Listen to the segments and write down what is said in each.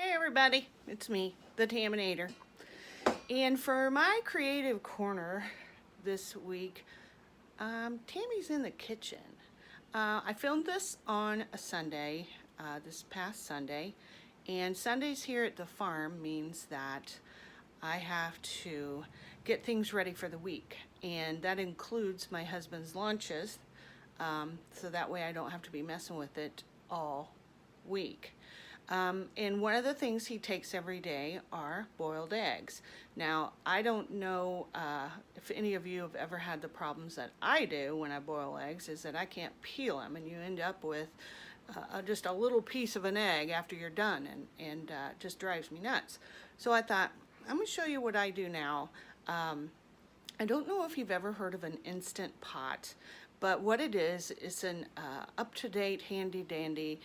Hey everybody, it's me, the Grammy-nator. And for my creative corner this week, Tammy's in the kitchen. I filmed this on a Sunday, this past Sunday, and Sundays here at the farm means that I have to get things ready for the week, and that includes my husband's lunches, so that way I don't have to be messing with it all week. And one of the things he takes every day are boiled eggs. Now, I don't know if any of you have ever had the problems that I do when I boil eggs, is that I can't peel them, and you end up with just a little piece of an egg after you're done, and it just drives me nuts. So I thought, I'm going to show you what I do now. I don't know if you've ever heard of an Instant Pot, but what it is, it's an up-to-date, handy-dandy,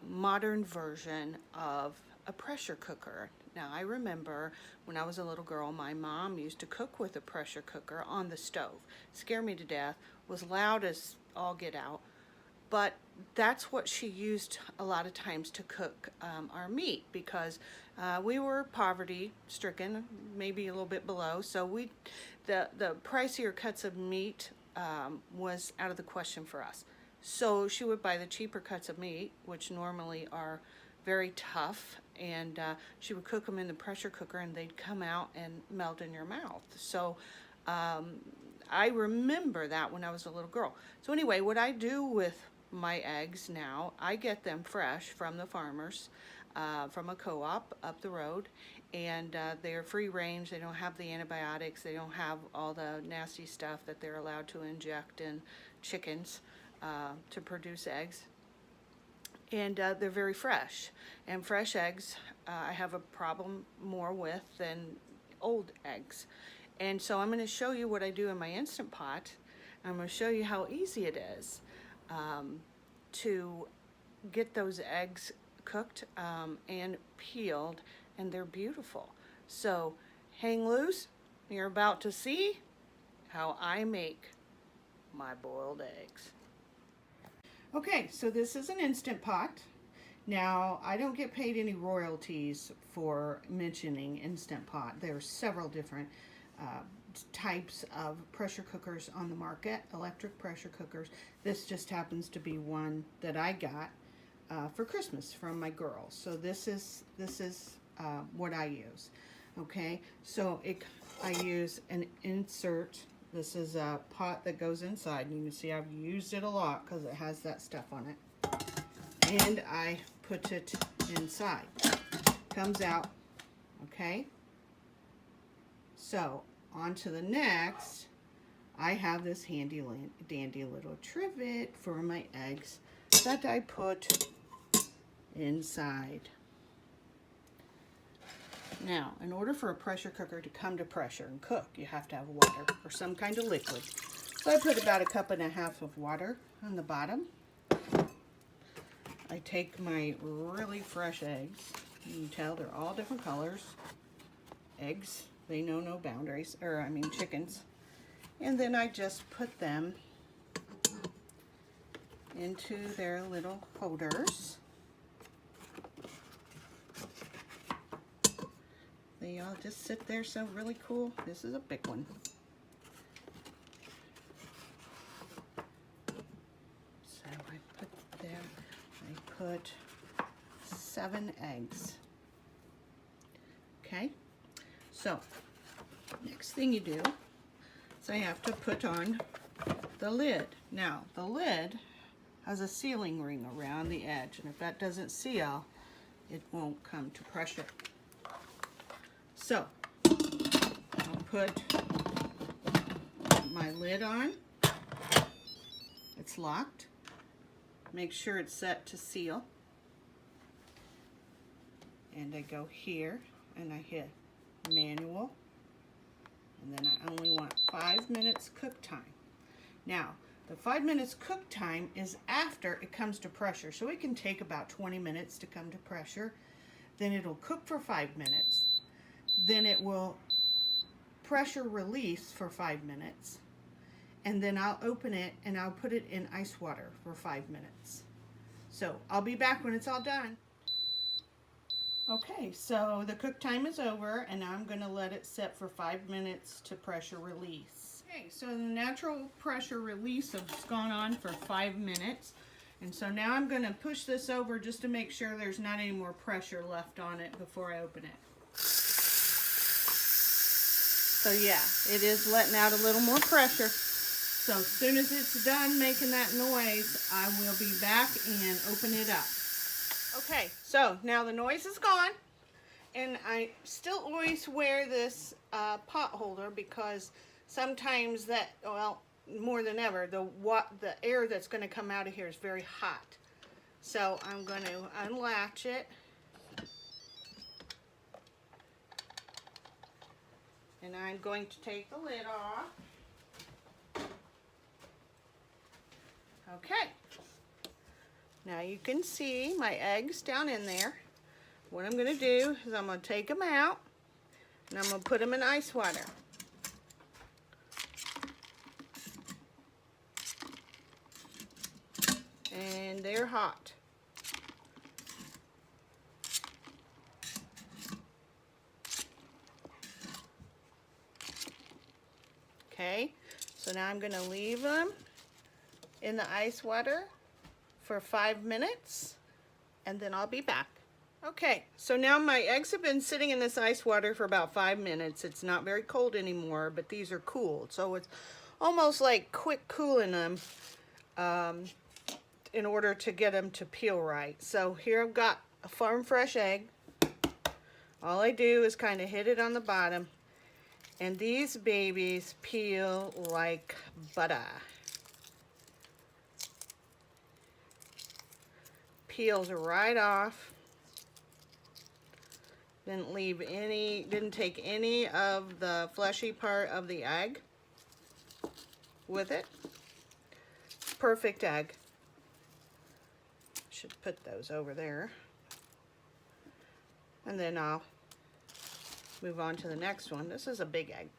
modern version of a pressure cooker. Now, I remember when I was a little girl, my mom used to cook with a pressure cooker on the stove. Scared me to death, was loud as all get out, but that's what she used a lot of times to cook our meat, because we were poverty stricken, maybe a little bit below, so the pricier cuts of meat was out of the question for us. So she would buy the cheaper cuts of meat, which normally are very tough, and she would cook them in the pressure cooker, and they'd come out and melt in your mouth. So I remember that when I was a little girl. So anyway, what I do with my eggs now, I get them fresh from the farmers, from a co-op up the road, and they're free range. They don't have the antibiotics. They don't have all the nasty stuff that they're allowed to inject in chickens to produce eggs. And they're very fresh. And fresh eggs I have a problem more with than old eggs. And so I'm going to show you what I do in my Instant Pot. I'm going to show you how easy it is to get those eggs cooked and peeled, and they're beautiful. So hang loose. You're about to see how I make my boiled eggs. Okay, so this is an Instant Pot. Now, I don't get paid any royalties for mentioning Instant Pot. There are several different types of pressure cookers on the market, electric pressure cookers. This just happens to be one that I got for Christmas from my girls. So this is what I use. Okay, so I use an insert. This is a pot that goes inside, and you can see I've used it a lot because it has that stuff on it. And I put it inside. Comes out, okay? So, on to the next. I have this handy dandy little trivet for my eggs that I put inside. Now, in order for a pressure cooker to come to pressure and cook, you have to have water or some kind of liquid. So I put about 1.5 cups of water on the bottom. I take my really fresh eggs. You can tell they're all different colors. Eggs, they know no boundaries, chickens. And then I just put them into their little holders. They all just sit there, so really cool. This is a big one. So I put 7 eggs. Okay, so next thing you do is I have to put on the lid. Now, the lid has a sealing ring around the edge, and if that doesn't seal, it won't come to pressure. So, I'll put my lid on. It's locked. Make sure it's set to seal. And I go here and I hit manual. And then I only want 5 minutes cook time. Now, the 5 minutes cook time is after it comes to pressure. So it can take about 20 minutes to come to pressure. Then it'll cook for 5 minutes. Then it will pressure release for 5 minutes, and then I'll open it and I'll put it in ice water for 5 minutes. So I'll be back when it's all done. Okay, so the cook time is over, and I'm going to let it set for 5 minutes to pressure release. Okay, so the natural pressure release has gone on for 5 minutes. And so now I'm going to push this over just to make sure there's not any more pressure left on it before I open it. So yeah, it is letting out a little more pressure. So as soon as it's done making that noise, I will be back and open it up. Okay, so now the noise is gone, and I still always wear this pot holder because sometimes that, well, more than ever, the air that's going to come out of here is very hot. So I'm going to unlatch it. And I'm going to take the lid off. Okay. Now you can see my eggs down in there. What I'm going to do is I'm going to take them out, and I'm going to put them in ice water. And they're hot. Okay, so now I'm going to leave them in the ice water for 5 minutes, and then I'll be back. Okay, so now my eggs have been sitting in this ice water for about 5 minutes. It's not very cold anymore, but these are cool. So it's almost like quick cooling them in order to get them to peel right. So here I've got a farm fresh egg. All I do is kind of hit it on the bottom, and these babies peel like butter. Peels right off. Didn't take any of the fleshy part of the egg with it. Perfect egg. Should put those over there. And then I'll move on to the next one. This is a big egg.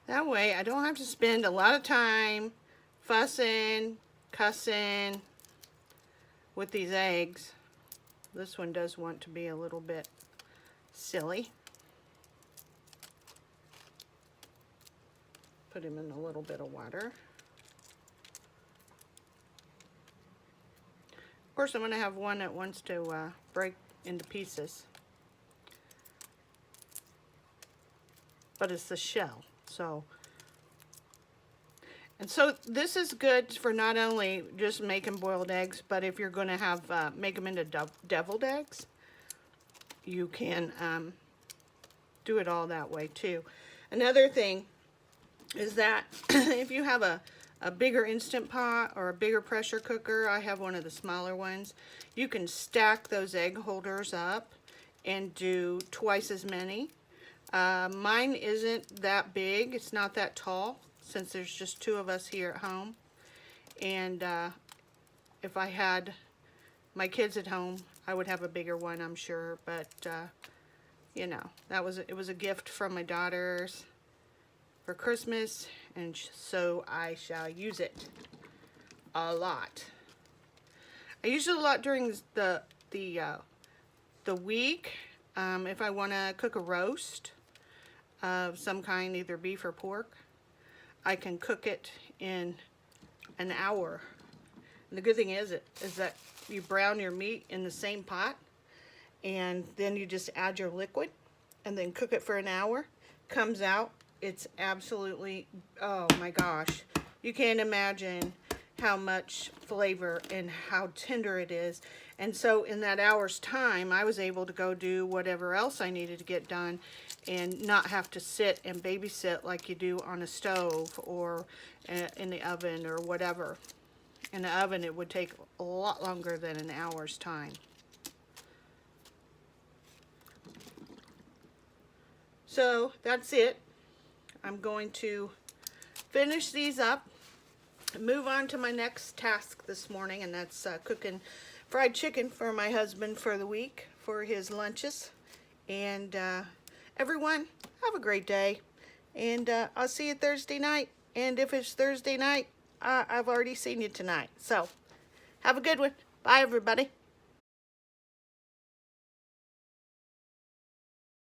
That way I don't have to spend a lot of time fussing, cussing with these eggs. This one does want to be a little bit silly. Put him in a little bit of water. Of course, I'm going to have one that wants to break into pieces. But it's the shell. So this is good for not only just making boiled eggs, but if you're going to have make them into deviled eggs, you can do it all that way too. Another thing is that if you have a bigger Instant Pot or a bigger pressure cooker, I have one of the smaller ones, you can stack those egg holders up and do twice as many. Mine isn't that big, it's not that tall, since there's just 2 of us here at home. And if I had my kids at home, I would have a bigger one, I'm sure. But you know, it was a gift from my daughters for Christmas, and so I shall use it a lot. I use it a lot during the week. If I want to cook a roast of some kind, either beef or pork, I can cook it in an hour. And the good thing is that you brown your meat in the same pot, and then you just add your liquid and then cook it for an hour. Comes out, it's absolutely, oh my gosh, you can't imagine how much flavor and how tender it is. And so in that hour's time, I was able to go do whatever else I needed to get done and not have to sit and babysit like you do on a stove or in the oven or whatever. In the oven, it would take a lot longer than an hour's time. So that's it. I'm going to finish these up, move on to my next task this morning, and that's cooking fried chicken for my husband for the week for his lunches. And everyone, have a great day. And I'll see you Thursday night. And if it's Thursday night, I've already seen you tonight. So have a good one. Bye, everybody.